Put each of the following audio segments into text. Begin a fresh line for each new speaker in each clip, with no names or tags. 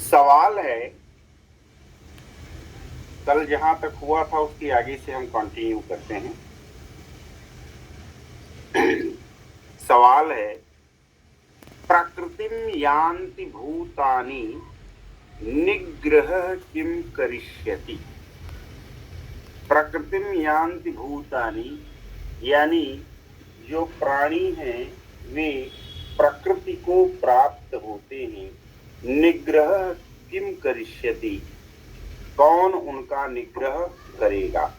सवाल है, कल जहां तक हुआ था उसके आगे से हम कंटिन्यू करते हैं। सवाल है, प्रकृतिम यान्ति भूतानि निग्रह किम करिष्यति। प्रकृतिम यान्ति भूतानि यानी जो प्राणी हैं वे प्रकृति को प्राप्त होते हैं। निग्रह किम करिष्यति, कौन उनका निग्रह करेगा।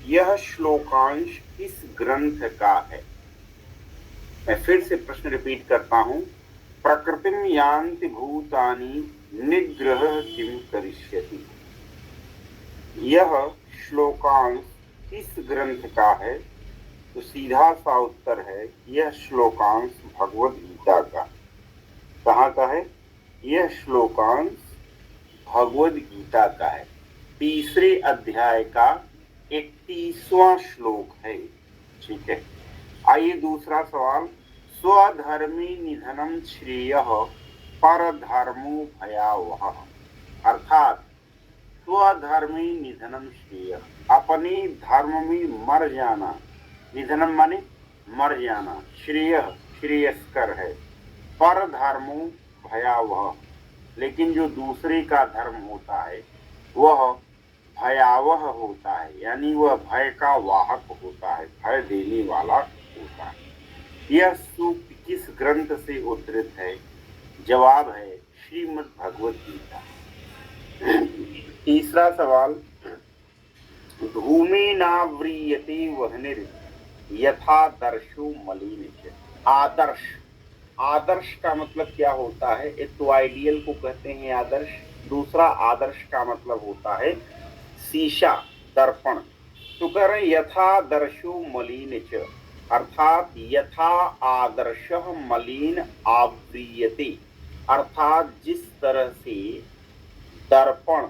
यह श्लोकांश किस ग्रंथ का है। मैं फिर से प्रश्न रिपीट करता हूं, प्रकृतिम यान्ति भूतानि निग्रह किम करिष्यति। यह श्लोकांश किस ग्रंथ का है। तो सीधा सा उत्तर है, यह श्लोकांश भगवद गीता का। कहाँ का है। यह श्लोकांश भगवद गीता का है। तीसरे अध्याय का 31वां श्लोक है। ठीक है, आइए दूसरा सवाल। स्वधर्मी निधनम श्रेयः परधर्मो भयावहः। अर्थात स्वधर्मी निधनम श्रेयः, अपने धर्म में मर जाना। निधनम माने मर जाना, श्रेयः श्रेयस्कर है, परधर्मो भयावह, लेकिन जो दूसरे का धर्म होता है वह भयावह होता है, यानी वह भय का वाहक होता है, भय देने वाला होता है। यह सूक्त किस ग्रंथ से उद्धृत है। जवाब है श्रीमद् भगवद गीता। तीसरा सवाल, भूमि नाव्रियते वह्निर् यथा दर्शो मलिन। आदर्श, आदर्श का मतलब क्या होता है। एक तो आइडियल को कहते हैं आदर्श, दूसरा आदर्श का मतलब होता है शीशा, दर्पण। तो कह रहे यथा दर्शो मलिन च, अर्थात यथा आदर्श मलिन आव्रियते, अर्थात जिस तरह से दर्पण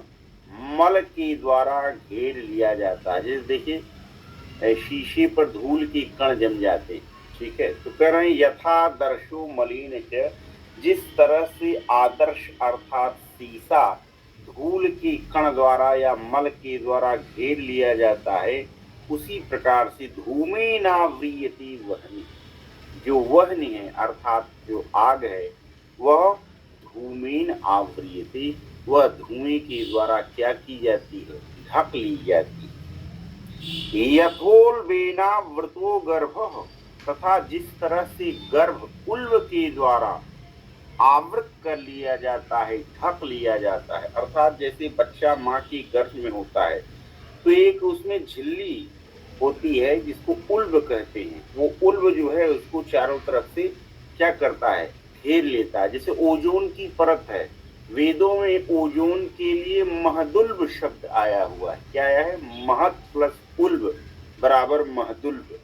मल के द्वारा घेर लिया जाता है। जैसे देखिए शीशे पर धूल के कण जम जाते हैं। ठीक है, तो कह रहे हैं यथा दर्शो मलिन च, जिस तरह से आदर्श अर्थात शीशा धूल के कण द्वारा या मल के द्वारा घेर लिया जाता है, उसी प्रकार से धूमे नाव्रियते वह्नि, जो वह्नि है अर्थात जो आग है वह धूमेन आवृयते, वह धुएं के द्वारा क्या की जाती है, ढक ली जाती है। यथोल्बेना वृतो गर्भः, तथा जिस तरह से गर्भ उल्ब के द्वारा आवृत कर लिया जाता है, ढक लिया जाता है। अर्थात जैसे बच्चा माँ की गर्भ में होता है तो एक उसमें झिल्ली होती है जिसको उल्ब कहते हैं। वो उल्ब जो है उसको चारों तरफ से क्या करता है, घेर लेता है। जैसे ओजोन की परत है, वेदों में ओजोन के लिए महदुल्ब शब्द आया हुआ है। क्या आया है, महत प्लस उल्ब बराबर महदुल्ब।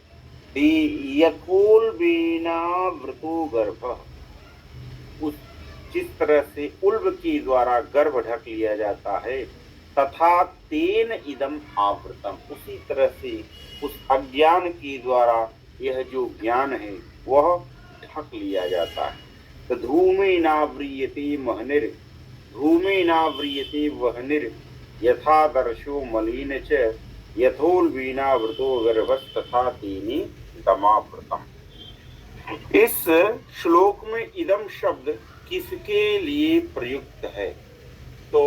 यथोल्बेना वृतो गर्भः, उस जिस तरह से उल्ब के द्वारा गर्भ ढक लिया जाता है, तथा तेन इदम आवृतम, उसी तरह से उस अज्ञान के द्वारा यह जो ज्ञान है वह ढक लिया जाता है। तो धूमे नाव्रियते महनिर, धूमे नाव्रियते वह्निर यथा दर्शो मलिन च, यथोल्बेना वृतो गर्भस्तथा तेनि दमावृतम। इस श्लोक में इदम शब्द किसके लिए प्रयुक्त है। तो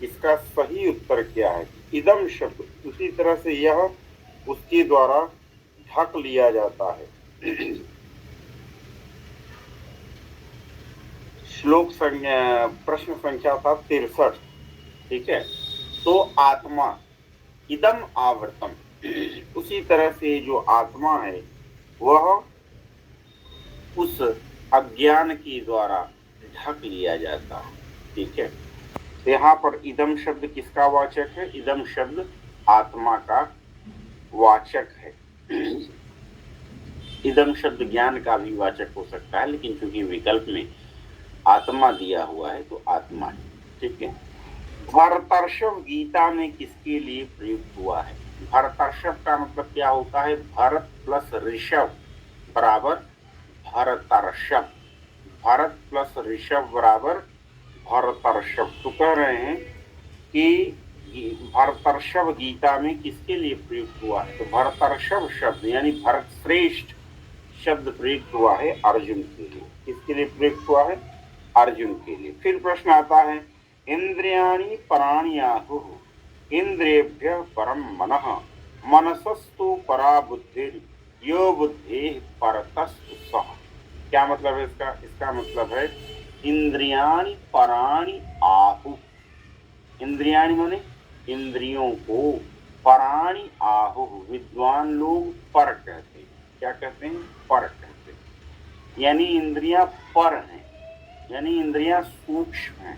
इसका सही उत्तर क्या है, इदम शब्द उसी तरह से यह उसके द्वारा ढक लिया जाता है। श्लोक प्रश्न संख्या था 63। ठीक है, तो आत्मा इदम आवृतम, उसी तरह से जो आत्मा है वह उस अज्ञान के द्वारा ढक लिया जाता है। ठीक है, तो यहाँ पर इदम शब्द किसका वाचक है, इदम शब्द आत्मा का वाचक है। इदम शब्द ज्ञान का भी वाचक हो सकता है, लेकिन चूंकि विकल्प में आत्मा दिया हुआ है तो आत्मा है। ठीक है, भरतर्षभ गीता में किसके लिए प्रयुक्त हुआ है। भरतर्षभ का मतलब क्या होता है, भरत प्लस ऋषभ बराबर भरतर्षभ, भरत प्लस ऋषभ बराबर भरतर्षभ। तो कह रहे हैं कि भरतर्षभ गीता में किसके लिए प्रयुक्त हुआ है? तो भरतर्षभ शब्द यानी भरत श्रेष्ठ शब्द प्रयुक्त हुआ है अर्जुन के लिए। किसके लिए प्रयुक्त हुआ है? अर्जुन के लिए। फिर प्रश्न आता है, इंद्रियाणि पराण्याहुः इंद्रियेभ्यः परम मनः मनसस्तु परा बुद्धिर् यो बुद्धेः परतस्तु सः। क्या मतलब है इसका? इसका मतलब है इंद्रियाणि पराणि आहु। इंद्रियाणि माने इंद्रियों को, पराणि आहु विद्वान लोग पर कहते हैं। क्या कहते हैं? पर कहते हैं। यानी इंद्रियां पर हैं, यानी इंद्रियां सूक्ष्म हैं।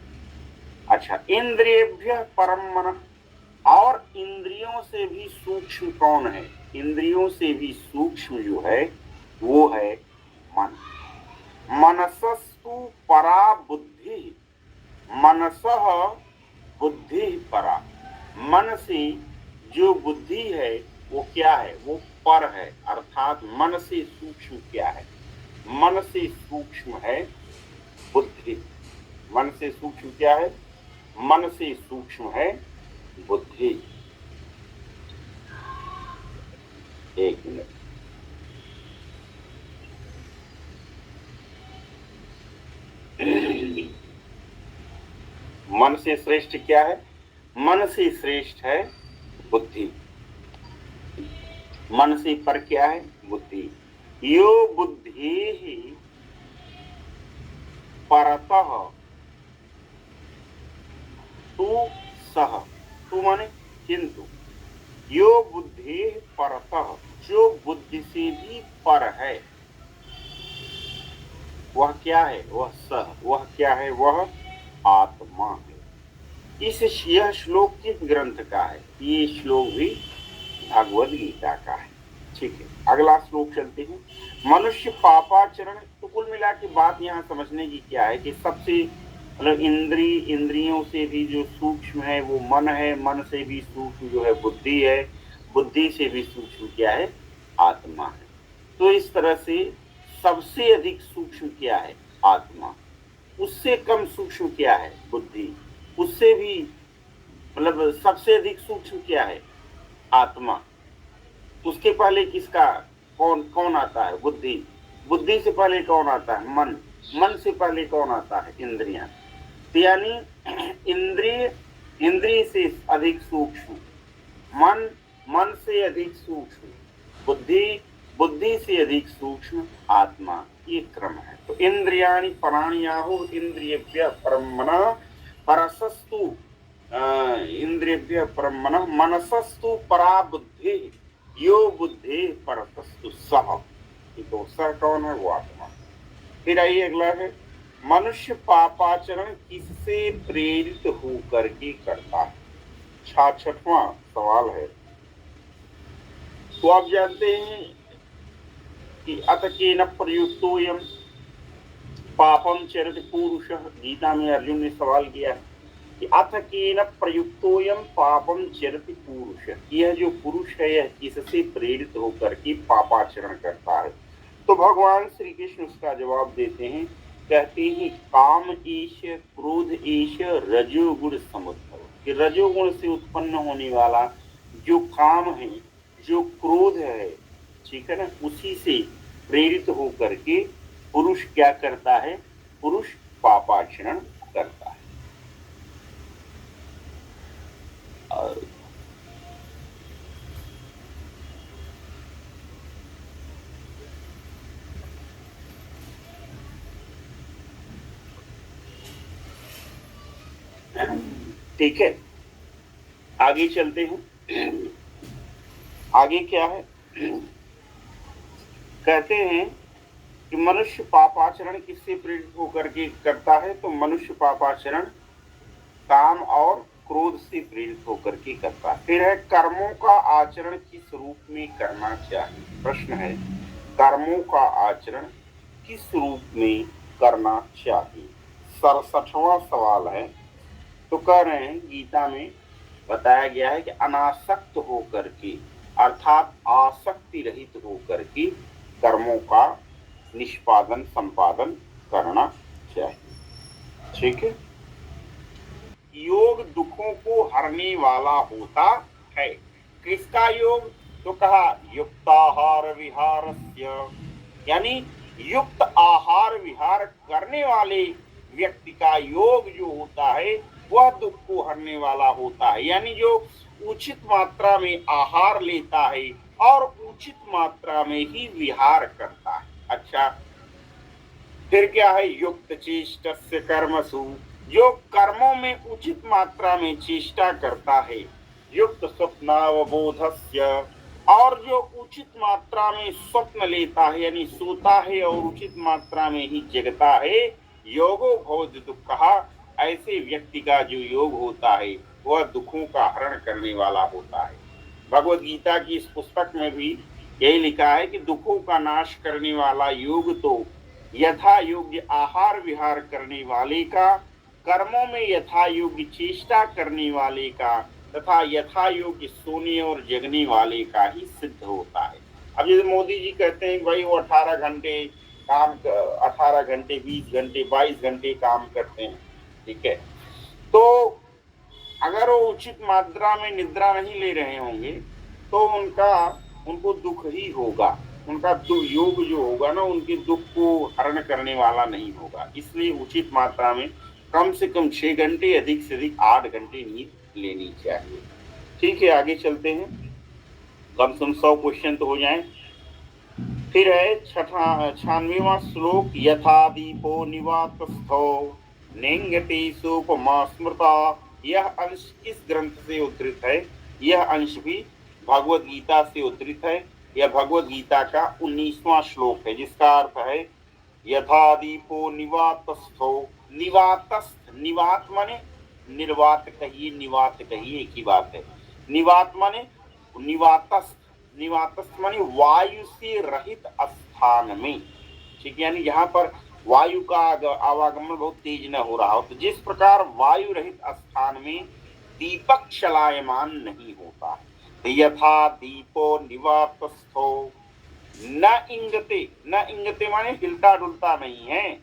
अच्छा, इंद्रियेभ्यः परम मनः, और इंद्रियों से भी सूक्ष्म कौन है? इंद्रियों से भी सूक्ष्म जो है वो है मन। मनसस्तु परा बुद्धि, मनसः बुद्धि परा, मन से जो बुद्धि है वो क्या है? वो पर है। अर्थात मन से सूक्ष्म क्या है? मन से सूक्ष्म है बुद्धि। मन से सूक्ष्म क्या है? मन से सूक्ष्म है बुद्धि। एक मिनट। मन से श्रेष्ठ क्या है? मन से श्रेष्ठ है बुद्धि। मन से पर क्या है? बुद्धि। यो बुद्धि परतः तु सह, तु माने किंतु, यो बुद्धि परतः, जो बुद्धि से भी पर है वह क्या है? वह सह, वह क्या है? वह आत्मा है। यह श्लोक किस ग्रंथ का है? ये श्लोक भी भगवद गीता का है। ठीक है, अगला श्लोक चलते हैं। मनुष्य पापाचरण। तो कुल मिला के बात यहाँ समझने की क्या है कि सबसे मतलब इंद्रियों से भी जो सूक्ष्म है वो मन है, मन से भी सूक्ष्म जो है बुद्धि है, बुद्धि से भी सूक्ष्म क्या है? आत्मा है। तो इस तरह से सबसे अधिक सूक्ष्म क्या है? आत्मा। उससे कम सूक्ष्म क्या है? बुद्धि। उससे भी मतलब सबसे अधिक सूक्ष्म क्या है? आत्मा। उसके पहले किसका कौन कौन आता है? बुद्धि। बुद्धि से पहले कौन आता है? मन। मन से पहले कौन आता है? इंद्रियां। यानी इंद्रिय से अधिक सूक्ष्म मन, मन से अधिक सूक्ष्म बुद्धि, बुद्धि से अधिक सूक्ष्म आत्मा। ये क्रम है। तो इंद्रियाणि पराण्याहुः इंद्रियेभ्यः परम मनः परसस्तु इंद्रियेभ्यः परम मनः मनसस्तु परा बुद्धि यो बुद्धि परतस्तु सः। तो सः कौन है? वो आत्मा। फिर आइए अगला है, मनुष्य पापाचरण किससे प्रेरित होकर के करता है? 66वां सवाल है। तो आप जानते हैं कि अत केन प्रयुक्तोयम पापम चरति पुरुषः। गीता में अर्जुन ने सवाल किया है कि अथ केन प्रयुक्तोयम पापम चरति पुरुषः, यह जो पुरुष है यह किससे प्रेरित होकर के पापाचरण करता है? तो भगवान श्री कृष्ण उसका जवाब देते हैं, कहते हैं काम ईश क्रोध ईश रजोगुण समुद्भव, कि रजोगुण से उत्पन्न होने वाला जो काम है, जो क्रोध है, ठीक है ना, उसी से प्रेरित होकर के पुरुष क्या करता है? पुरुष पापाचरण करता है। ठीक है, आगे चलते हैं। आगे क्या है? कहते हैं कि मनुष्य पापाचरण किससे प्रेरित होकर के करता है? तो मनुष्य पापाचरण काम और क्रोध से प्रेरित होकर के करता है। फिर है कर्मों का आचरण किस रूप में करना चाहिए? प्रश्न है कर्मों का आचरण किस रूप में करना चाहिए? 67वां सवाल है। तो कह रहे हैं गीता में बताया गया है कि अनासक्त होकर के, अर्थात आसक्ति रहित होकर के कर्मों का निष्पादन संपादन करना चाहिए। ठीक है, योग दुखों को हरने वाला होता है। किसका योग? तो कहा युक्ताहार विहारस्य, यानी युक्त आहार विहार करने वाले व्यक्ति का योग जो होता है वह दुख को हरने वाला होता है। यानी जो उचित मात्रा में आहार लेता है और उचित मात्रा में ही विहार करता है। अच्छा, फिर क्या है? युक्त चेष्टस्य कर्मसु, जो कर्मों में उचित मात्रा में चेष्टा करता है। युक्त स्वप्नावबोधस्य, और जो उचित मात्रा में स्वप्न लेता है यानी सोता है और उचित मात्रा में ही जगता है। योगो भवति दुःखः, ऐसे व्यक्ति का जो योग होता है वह दुखों का हरण करने वाला होता है। भगवत गीता की इस पुस्तक में भी यही लिखा है कि दुखों का नाश करने वाला योग तो यथा योग्य आहार विहार करने वाले का, कर्मों में यथा योग्य चेष्टा करने वाले का तथा यथा योग्य सोने और जगने वाले का ही सिद्ध होता है। अब जैसे मोदी जी कहते हैं भाई वो 18 घंटे काम, 18 घंटे 20 घंटे 22 घंटे काम करते हैं, ठीक है, तो अगर वो उचित मात्रा में निद्रा नहीं ले रहे होंगे तो उनको दुख ही होगा। उनका योग जो होगा ना उनके दुख को हरण करने वाला नहीं होगा। इसलिए उचित मात्रा में कम से कम 6 घंटे, अधिक से अधिक 8 घंटे नींद लेनी चाहिए। ठीक है, आगे चलते हैं, कम से कम 100 क्वेश्चन तो हो जाए। फिर है 96वां श्लोक, यथा दीपो निवातस्थो नेंगते सोपमा स्मृता। यह अंश किस ग्रंथ से उद्धृत है? यह अंश भी भगवत गीता से उद्धृत है। यह भगवत गीता का 19वां श्लोक है, जिसका अर्थ है यथा दीपो निवातस्थो। निवातस्थ, निवात माने निर्वात कहिए, निवात कहिए, एक ही बात है। निवात माने निवातस्थ, निवातस्थ माने वायु से रहित स्थान में, ठीक है, यानी यहाँ पर वायु का आवागमन बहुत तेज न हो रहा हो। तो जिस प्रकार वायु रहित स्थान में दीपक चलायमान नहीं होता, तो यथा दीपो निवातस्थो न इंगते, न इंगते माने हिलता डुलता नहीं है,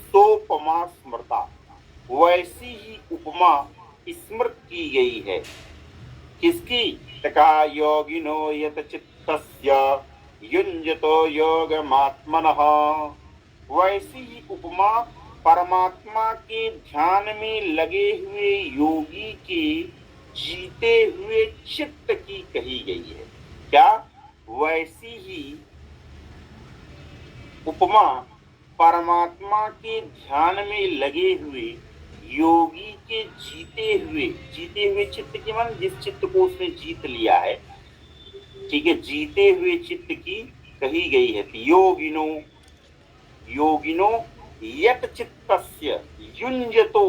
सोपमा स्मृता, वैसी ही उपमा स्मृत की गई है। किसकी? तथा योगिनो यत चित्तस्य युञ्जतो योगमात्मनः। वैसी ही उपमा परमात्मा के ध्यान में लगे हुए योगी के जीते हुए चित्त की कही गई है। क्या? वैसी ही उपमा परमात्मा के ध्यान में लगे हुए योगी के जीते हुए चित्त की, मान जिस चित्त को उसने जीत लिया है, ठीक है, जीते हुए चित्त की कही गई है। योगिनो, योगिनो यत चित्तस्य युञ्जतो